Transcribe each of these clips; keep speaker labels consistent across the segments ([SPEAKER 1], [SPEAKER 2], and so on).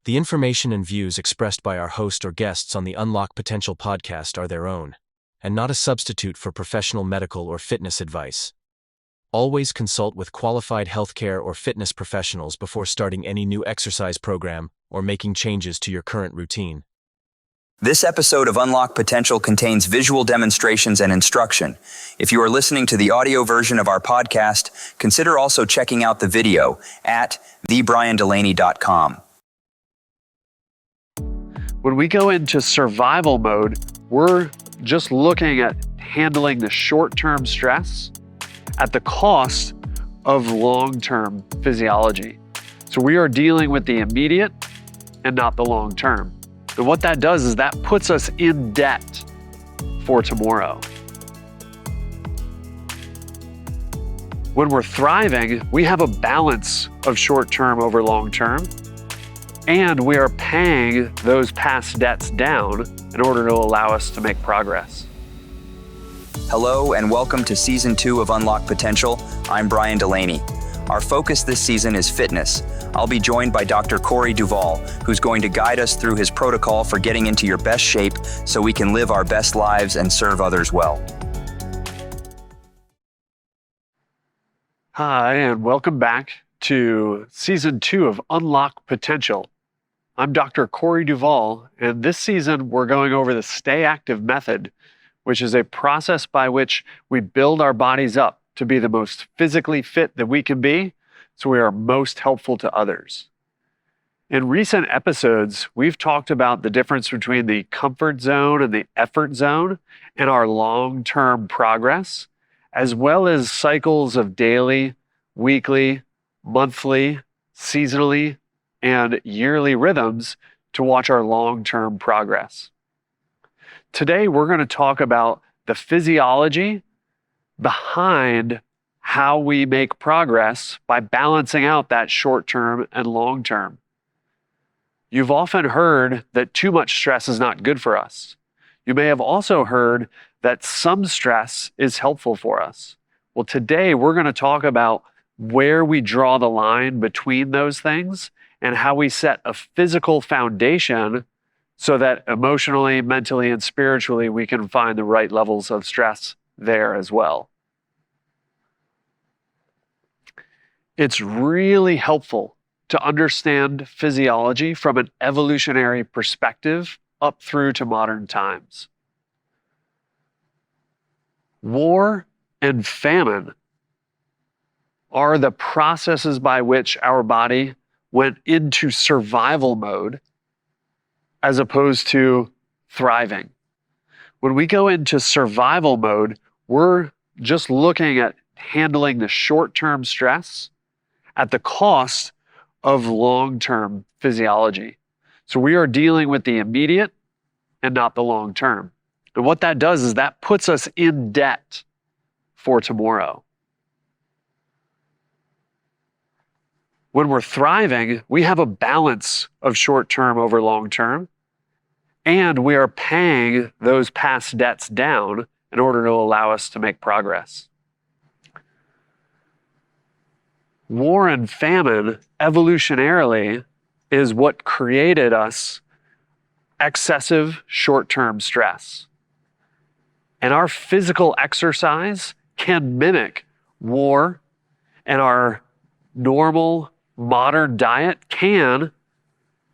[SPEAKER 1] The information and views expressed by our host or guests on the Unlock Potential podcast are their own, and not a substitute for professional medical or fitness advice. Always consult with qualified healthcare or fitness professionals before starting any new exercise program or making changes to your current routine.
[SPEAKER 2] This episode of Unlock Potential contains visual demonstrations and instruction. If you are listening to the audio version of our podcast, consider also checking out the video at thebriandelaney.com.
[SPEAKER 3] When we go into survival mode, we're just looking at handling the short-term stress at the cost of long-term physiology. So we are dealing with the immediate and not the long-term. And what that does is that puts us in debt for tomorrow. When we're thriving, we have a balance of short-term over long-term, and we are paying those past debts down in order to allow us to make progress.
[SPEAKER 2] Hello and welcome to Season 2 of Unlock Potential. I'm Brian Delaney. Our focus this season is fitness. I'll be joined by Dr. Duvall, who's going to guide us through his protocol for getting into your best shape so we can live our best lives and serve others well.
[SPEAKER 3] Hi, and welcome back to Season 2 of Unlock Potential. I'm Dr. Duvall, and this season we're going over the Stay Active method, which is a process by which we build our bodies up to be the most physically fit that we can be, so we are most helpful to others. In recent episodes, we've talked about the difference between the comfort zone and the effort zone and our long-term progress, as well as cycles of daily, weekly, monthly, seasonally, and yearly rhythms to watch our long-term progress. Today, we're going to talk about the physiology behind how we make progress by balancing out that short-term and long-term. You've often heard that too much stress is not good for us. You may have also heard that some stress is helpful for us. Well, today we're going to talk about where we draw the line between those things and how we set a physical foundation so that emotionally, mentally, and spiritually we can find the right levels of stress there as well. It's really helpful to understand physiology from an evolutionary perspective up through to modern times. War and famine are the processes by which our body went into survival mode as opposed to thriving. When we go into survival mode, we're just looking at handling the short-term stress at the cost of long-term physiology. So we are dealing with the immediate and not the long-term. And what that does is that puts us in debt for tomorrow. When we're thriving, we have a balance of short-term over long-term, and we are paying those past debts down in order to allow us to make progress. War and famine, evolutionarily, is what created us excessive short-term stress. And our physical exercise can mimic war, and our normal modern diet can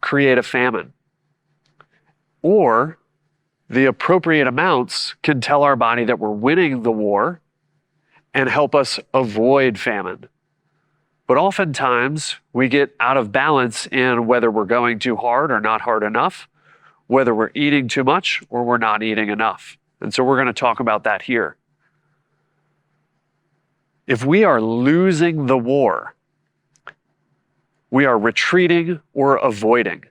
[SPEAKER 3] create a famine. Or the appropriate amounts can tell our body that we're winning the war and help us avoid famine. But oftentimes we get out of balance in whether we're going too hard or not hard enough, whether we're eating too much or we're not eating enough. And so we're going to talk about that here. If we are losing the war, we are retreating or avoiding.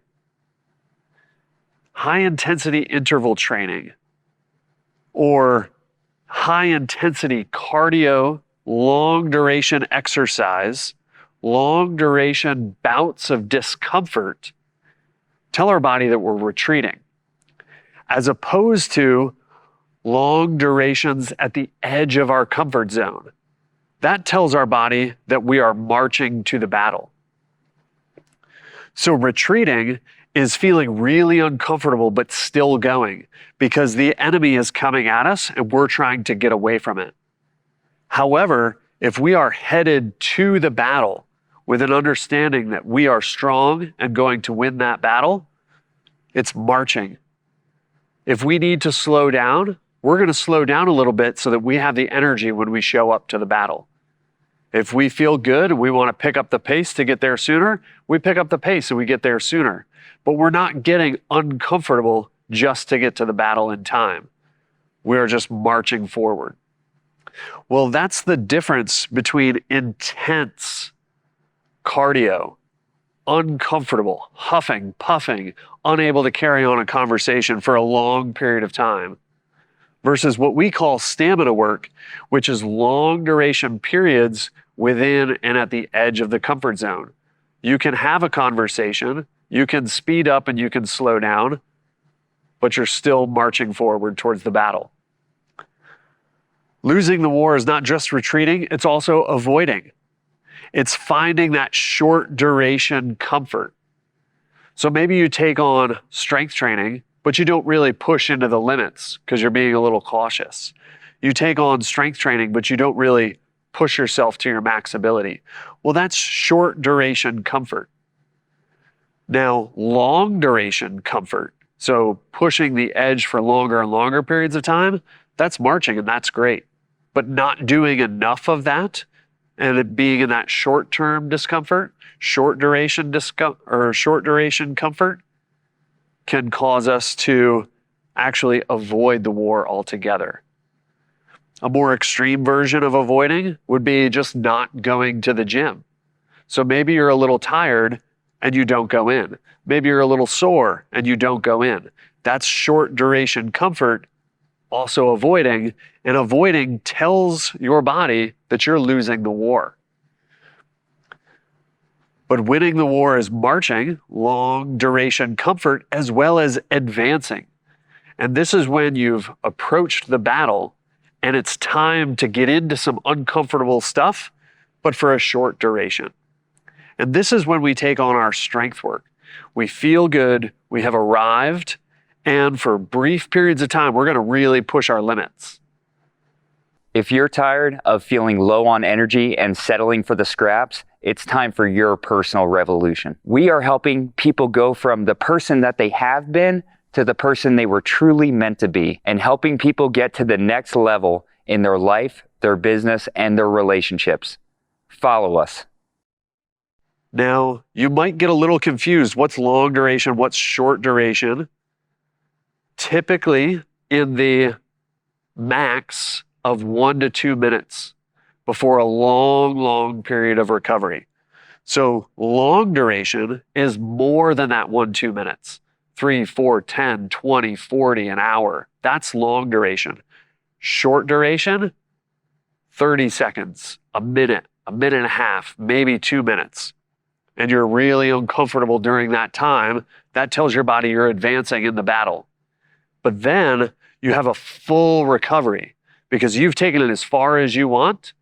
[SPEAKER 3] High-intensity interval training or high-intensity cardio, long-duration exercise, long-duration bouts of discomfort tell our body that we're retreating, as opposed to long durations at the edge of our comfort zone. That tells our body that we are marching to the battle. So retreating is feeling really uncomfortable but still going because the enemy is coming at us and we're trying to get away from it. However, if we are headed to the battle with an understanding that we are strong and going to win that battle, it's marching. If we need to slow down, we're going to slow down a little bit so that we have the energy when we show up to the battle. If we feel good and we want to pick up the pace to get there sooner, we pick up the pace and we get there sooner. But we're not getting uncomfortable just to get to the battle in time. We're just marching forward. Well, that's the difference between intense cardio, uncomfortable, huffing, puffing, unable to carry on a conversation for a long period of time, versus what we call stamina work, which is long duration periods within and at the edge of the comfort zone. You can have a conversation, you can speed up and you can slow down, but you're still marching forward towards the battle. Losing the war is not just retreating, it's also avoiding. It's finding that short duration comfort. So maybe you take on strength training, but you don't really push into the limits because you're being a little cautious. You take on strength training, but you don't really push yourself to your max ability. Well, that's short duration comfort. Now, long duration comfort, so pushing the edge for longer and longer periods of time, that's marching and that's great. But not doing enough of that and it being in that short-term discomfort, short duration comfort can cause us to actually avoid the war altogether. A more extreme version of avoiding would be just not going to the gym. So maybe you're a little tired and you don't go in. Maybe you're a little sore and you don't go in. That's short duration comfort, also avoiding, and avoiding tells your body that you're losing the war. But winning the war is marching, long duration comfort, as well as advancing. And this is when you've approached the battle and it's time to get into some uncomfortable stuff, but for a short duration. And this is when we take on our strength work. We feel good, we have arrived, and for brief periods of time, we're going to really push our limits.
[SPEAKER 2] If you're tired of feeling low on energy and settling for the scraps, it's time for your personal revolution. We are helping people go from the person that they have been to the person they were truly meant to be, and helping people get to the next level in their life, their business, and their relationships. Follow us.
[SPEAKER 3] Now, you might get a little confused. What's long duration? What's short duration? Typically in the max of 1 to 2 minutes before a long period of recovery. So long duration is more than that 1-2 minutes. 3, 4, 10, 20, 40, an hour. That's long duration. Short duration, 30 seconds, a minute and a half, maybe 2 minutes. And you're really uncomfortable during that time. That tells your body you're advancing in the battle. But then you have a full recovery because you've taken it as far as you want,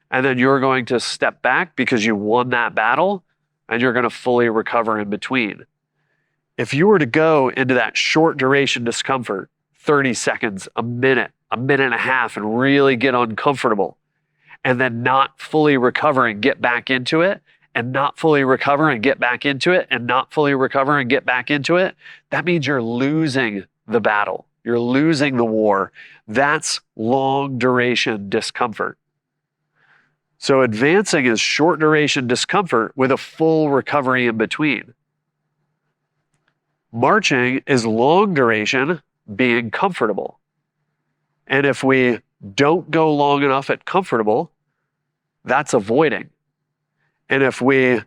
[SPEAKER 3] and then you're going to step back because you won that battle, and you're going to fully recover in between. If you were to go into that short duration discomfort, 30 seconds, a minute and a half, and really get uncomfortable, and then not fully recover and get back into it, and not fully recover and get back into it, and not fully recover and get back into it, that means you're losing the battle. You're losing the war. That's long duration discomfort. So advancing is short duration discomfort with a full recovery in between. Marching is long duration being comfortable. And if we don't go long enough at comfortable, that's avoiding. And if we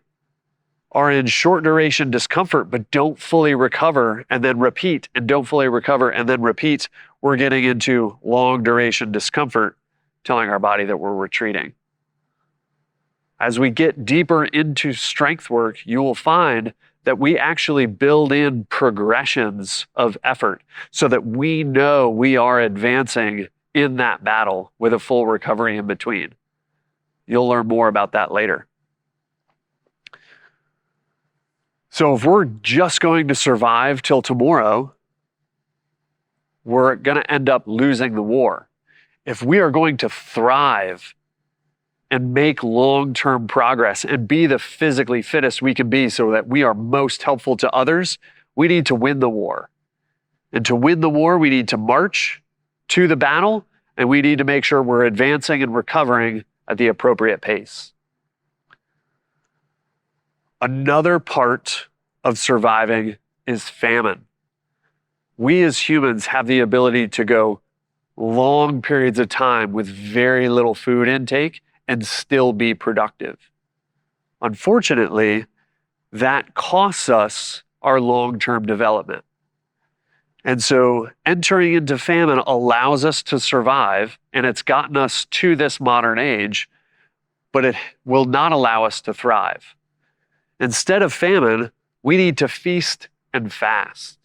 [SPEAKER 3] are in short duration discomfort but don't fully recover and then repeat, and don't fully recover and then repeat, we're getting into long duration discomfort, telling our body that we're retreating. As we get deeper into strength work, you will find that we actually build in progressions of effort so that we know we are advancing in that battle with a full recovery in between. You'll learn more about that later. So if we're just going to survive till tomorrow, we're going to end up losing the war. If we are going to thrive and make long-term progress and be the physically fittest we can be so that we are most helpful to others, we need to win the war. And to win the war, we need to march to the battle, and we need to make sure we're advancing and recovering at the appropriate pace. Another part of surviving is famine. We as humans have the ability to go long periods of time with very little food intake and still be productive. Unfortunately, that costs us our long-term development. And so entering into famine allows us to survive, and it's gotten us to this modern age, but it will not allow us to thrive. Instead of famine, we need to feast and fast.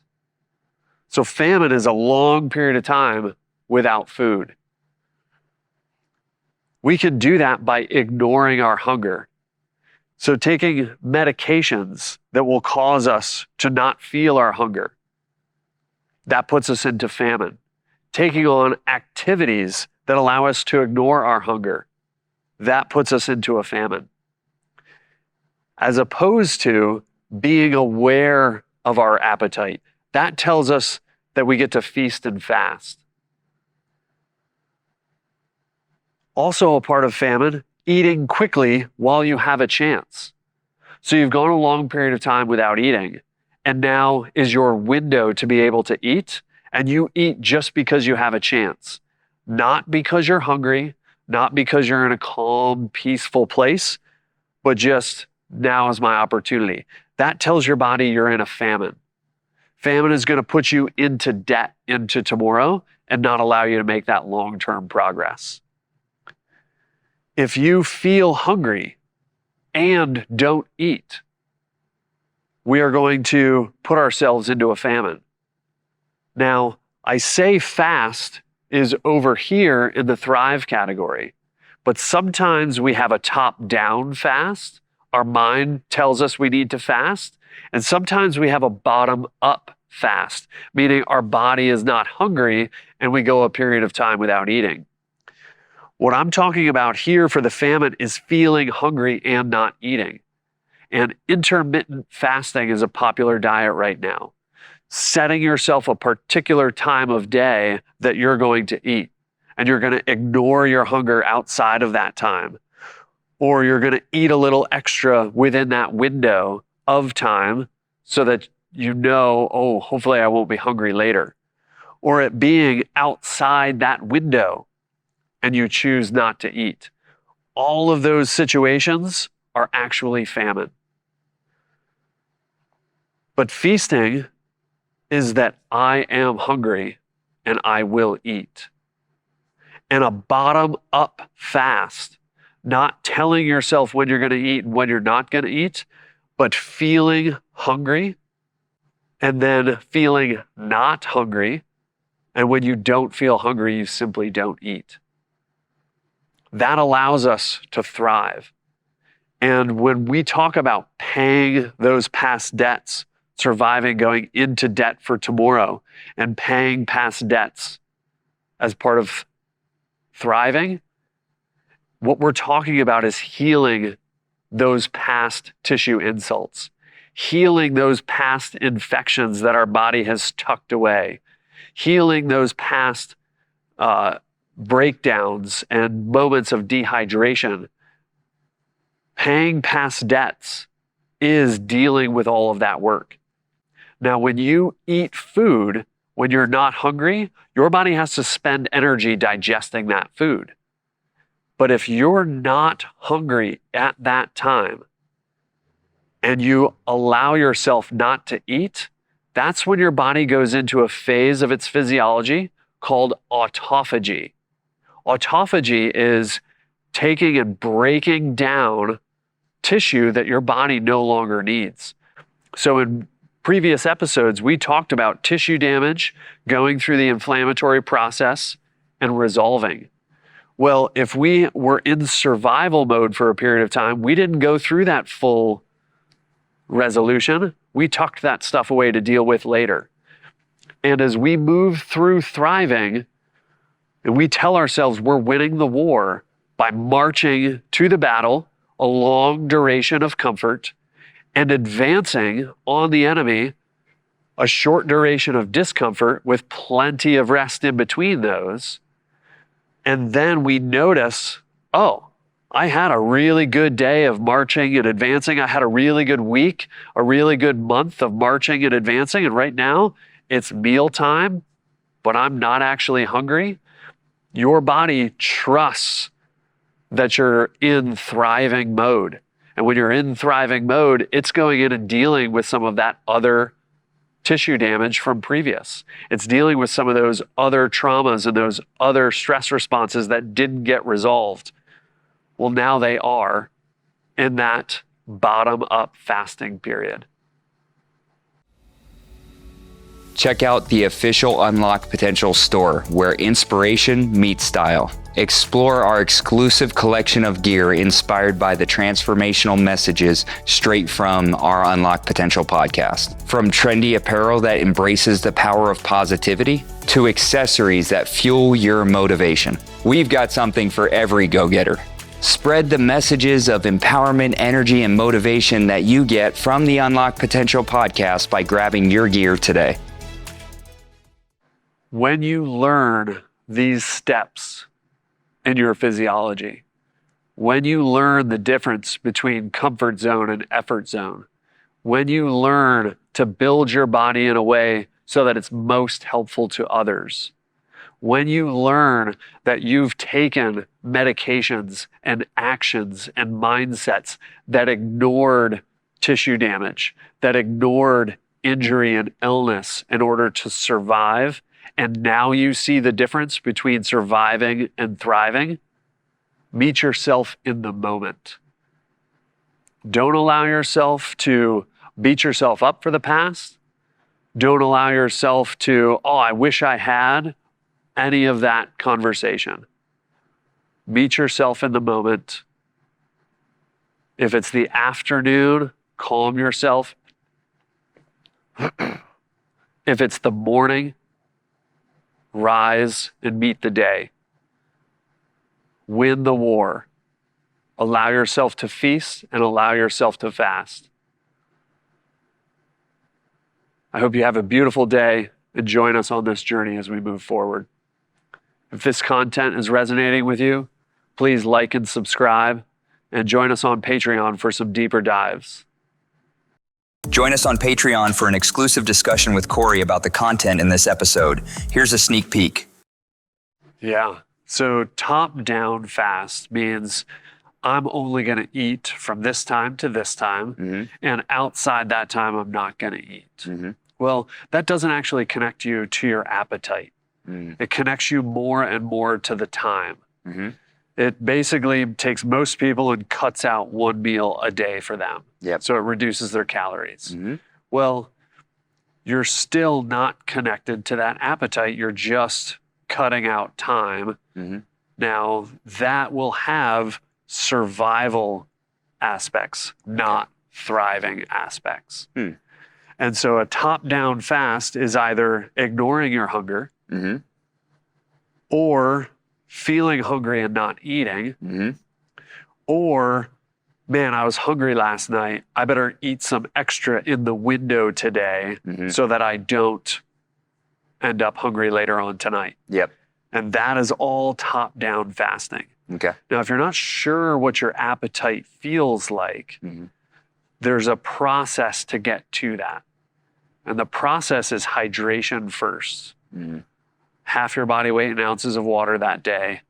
[SPEAKER 3] So famine is a long period of time without food. We can do that by ignoring our hunger. So taking medications that will cause us to not feel our hunger, that puts us into famine. Taking on activities that allow us to ignore our hunger, that puts us into a famine. As opposed to being aware of our appetite, that tells us that we get to feast and fast. Also a part of famine, eating quickly while you have a chance. So you've gone a long period of time without eating, and now is your window to be able to eat, and you eat just because you have a chance. Not because you're hungry, not because you're in a calm, peaceful place, but just now is my opportunity. That tells your body you're in a famine. Famine is going to put you into debt into tomorrow and not allow you to make that long-term progress. If you feel hungry and don't eat, we are going to put ourselves into a famine. Now, I say fast is over here in the thrive category, but sometimes we have a top-down fast. Our mind tells us we need to fast, and sometimes we have a bottom-up fast, meaning our body is not hungry and we go a period of time without eating. What I'm talking about here for the famine is feeling hungry and not eating. And intermittent fasting is a popular diet right now. Setting yourself a particular time of day that you're going to eat, and you're going to ignore your hunger outside of that time. Or you're going to eat a little extra within that window of time so that you know, oh, hopefully I won't be hungry later. Or it being outside that window and you choose not to eat. All of those situations are actually famine. But feasting is that I am hungry and I will eat. And a bottom-up fast, not telling yourself when you're going to eat and when you're not going to eat, but feeling hungry and then feeling not hungry. And when you don't feel hungry, you simply don't eat. That allows us to thrive. And when we talk about paying those past debts, surviving, going into debt for tomorrow, and paying past debts as part of thriving, what we're talking about is healing those past tissue insults, healing those past infections that our body has tucked away, healing those past breakdowns and moments of dehydration. Paying past debts is dealing with all of that work. Now, when you eat food, when you're not hungry, your body has to spend energy digesting that food. But if you're not hungry at that time and you allow yourself not to eat, that's when your body goes into a phase of its physiology called autophagy. Autophagy is taking and breaking down tissue that your body no longer needs. So in previous episodes, we talked about tissue damage, going through the inflammatory process, and resolving. Well, if we were in survival mode for a period of time, we didn't go through that full resolution, we tucked that stuff away to deal with later. And as we move through thriving, and we tell ourselves we're winning the war by marching to the battle, a long duration of comfort, and advancing on the enemy, a short duration of discomfort with plenty of rest in between those. And then we notice, oh, I had a really good day of marching and advancing. I had a really good week, a really good month of marching and advancing. And right now it's mealtime, but I'm not actually hungry. Your body trusts that you're in thriving mode. And when you're in thriving mode, it's going in and dealing with some of that other tissue damage from previous. It's dealing with some of those other traumas and those other stress responses that didn't get resolved. Well, now they are in that bottom-up fasting period.
[SPEAKER 2] Check out the official Unlock Potential store, where inspiration meets style. Explore our exclusive collection of gear inspired by the transformational messages straight from our Unlock Potential podcast. From trendy apparel that embraces the power of positivity to accessories that fuel your motivation. We've got something for every go-getter. Spread the messages of empowerment, energy, and motivation that you get from the Unlock Potential podcast by grabbing your gear today.
[SPEAKER 3] When you learn these steps in your physiology, when you learn the difference between comfort zone and effort zone, when you learn to build your body in a way so that it's most helpful to others, when you learn that you've taken medications and actions and mindsets that ignored tissue damage, that ignored injury and illness in order to survive, and now you see the difference between surviving and thriving, meet yourself in the moment. Don't allow yourself to beat yourself up for the past. Don't allow yourself to, oh, I wish I had any of that conversation. Meet yourself in the moment. If it's the afternoon, calm yourself. If it's the morning, rise and meet the day. Win the war. Allow yourself to feast and allow yourself to fast. I hope you have a beautiful day and join us on this journey as we move forward. If this content is resonating with you, please like and subscribe and join us on Patreon for some deeper dives.
[SPEAKER 2] Join us on Patreon for an exclusive discussion with Corey about the content in this episode. Here's a sneak peek.
[SPEAKER 3] Yeah, so top-down fast means I'm only going to eat from this time to this time, and outside that time, I'm not going to eat. Well, that doesn't actually connect you to your appetite. It connects you more and more to the time. It basically takes most people and cuts out one meal a day for them. So it reduces their calories. Well, you're still not connected to that appetite. You're just cutting out time. Now, that will have survival aspects, not thriving aspects. And so a top-down fast is either ignoring your hunger or feeling hungry and not eating, or, man, I was hungry last night. I better eat some extra in the window today so that I don't end up hungry later on tonight. And that is all top-down fasting. Now, if you're not sure what your appetite feels like, there's a process to get to that. And the process is hydration first. Half your body weight in ounces of water that day,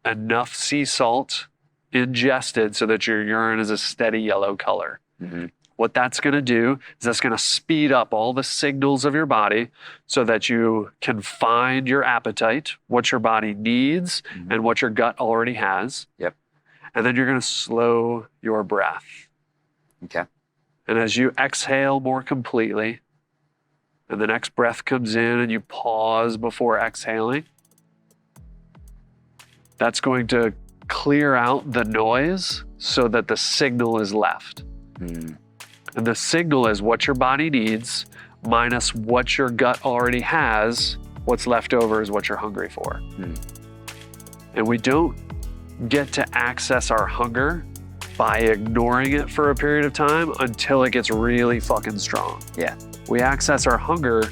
[SPEAKER 3] enough sea salt ingested so that your urine is a steady yellow color. What that's going to do is that's going to speed up all the signals of your body so that you can find your appetite, what your body needs, and what your gut already has. And then you're going to slow your breath. And as you exhale more completely, and the next breath comes in and you pause before exhaling, that's going to clear out the noise so that the signal is left. And the signal is what your body needs minus what your gut already has. What's left over is what you're hungry for. And we don't get to access our hunger by ignoring it for a period of time until it gets really fucking strong.
[SPEAKER 2] Yeah.
[SPEAKER 3] We access our hunger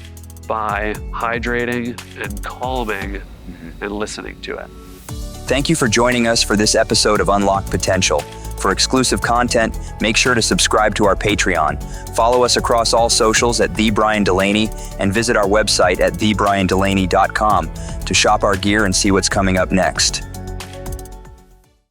[SPEAKER 3] by hydrating and calming and listening to it.
[SPEAKER 2] Thank you for joining us for this episode of Unlock Potential. For exclusive content, make sure to subscribe to our Patreon. Follow us across all socials at @TheBrianDelaney and visit our website at thebriandelaney.com to shop our gear and see what's coming up next.